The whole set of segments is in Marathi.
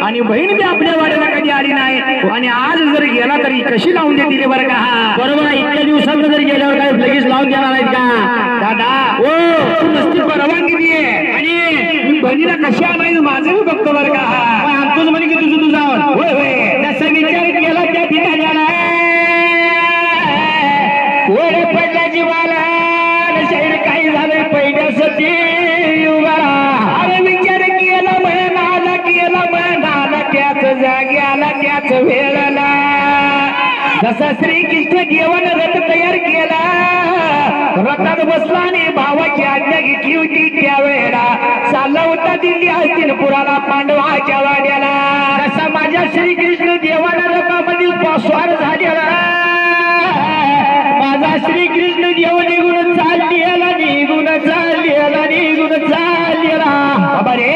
आणि बहीण बी आपल्या वाड्याला कधी आली नाही आणि आज जर गेला तरी कशी लावून देतील बरं का? बरोबर आहे. इतक्या दिवसात जर गेल्यावर काय लगेच लावून देणार आहेत का दादा? हो, तू नसती परवानगी दिली आणि बहिणीला कशी आणायचं माझं बी बघतो बरं का? आमचंच म्हणे की तुझं तुझा होय होय, जसं विचार केला त्या ठिकाणी ओढ पडल्या जीवाला शरीर काही झालंय पहिल्यासाठी उभारा. अरे विचार केला म्हणाला त्याच जागी आला त्याच वेळाला. जसा श्रीकृष्ण देवानं रथ तयार केला, रथात बसला आणि भावाची आज्ञा घेतली होती त्यावेळेला चालला होता दिल्ली हस्तिनपुराला पांडवाच्या वाड्याला. जसा माझ्या श्रीकृष्ण देवानं रथामधील स्वार झालेला माझा श्रीकृष्ण देव निघून चाललेला बाबा रे,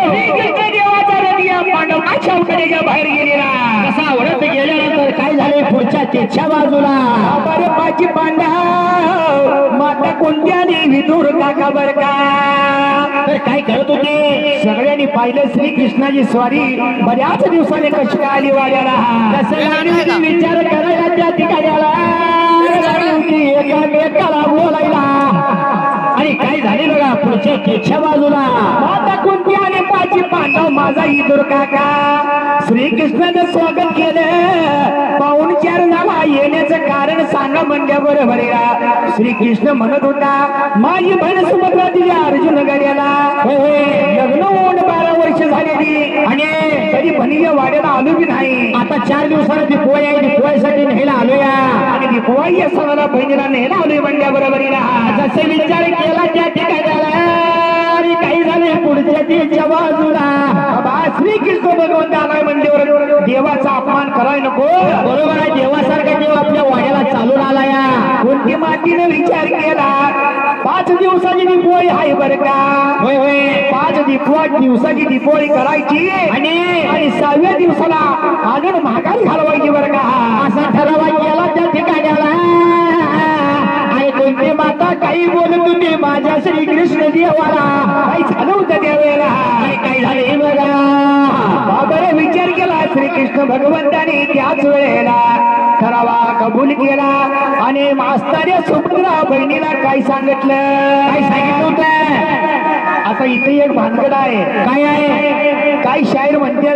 श्रीकृष्ण देवाचा रथ या पांडवाच्या उतरेच्या बाहेर गेलेला. कसा आवडत गेल्यानंतर काय झाले पुढच्या त्याच्या बाजूला बरे पाची पांडव माता कोणत्याने विदूर काका बर का? तर काय करत होते? सगळ्यांनी पाहिलं श्रीकृष्णाची स्वारी बऱ्याच दिवसाने कशी काय आली वाड्याला. कसं विचार करायला त्या ठिकाणी एकामेकाला बोलायला. आणि काय झाले बघा पुढच्या त्याच्या बाजूला माता कोणती आणि पाची पांडव माझा इदूर काका. श्रीकृष्णाचं स्वागत केलं, पाहून चार झाला येण्याचं कारण सांगा म्हणल्या बरोबर. श्रीकृष्ण म्हणत होता माझी बहीण सुभद्रा दिली अर्जुन गड्याला. लग्न होऊन 12 वर्ष झालेली आणि कधी बहिणीच्या वाड्याला आलो बी नाही. आता 4 दिवसाला दिपोळी आहे, दिपोळीसाठी न्यायला आलोया आणि दिपोळी या सणाला बहिणीला न्यायला आलोय म्हणल्या बरोबर. जसे विचार केला त्या ठिकाणी काही झाले पुढच्या त्याच्या बाजूला बाबा श्रीकृष्ण भगवंत आलाय म्हणजे देवाचा अपमान कराय नको. बरोबर आहे. देवासारखा देव आपल्या वाड्याला चालून आला या. कोणती मातीने विचार केला 5 दिवसाची दिपोळी आहे बरं का? होय होय. 5 दिवसाची दिपोळी करायची आणि 6व्या दिवसाला आगण महागाई घालवायची बरं का? असा ठरावा केला त्या ठिकाणी आणि कोणती माता काही बोलत होती माझ्या श्रीकृष्ण देवाला. काही झालं होतं त्यावेळेला. काय झाले बघा. बाबाने विचार केला श्रीकृष्ण भगवंताने त्याच वेळेला ठरावा कबूल केला आणि मास्ताऱ्या सुभद्रा बहिणीला काय सांगितलं होतं. आता इथे एक भानगड आहे. काय आहे? काही शायर म्हणते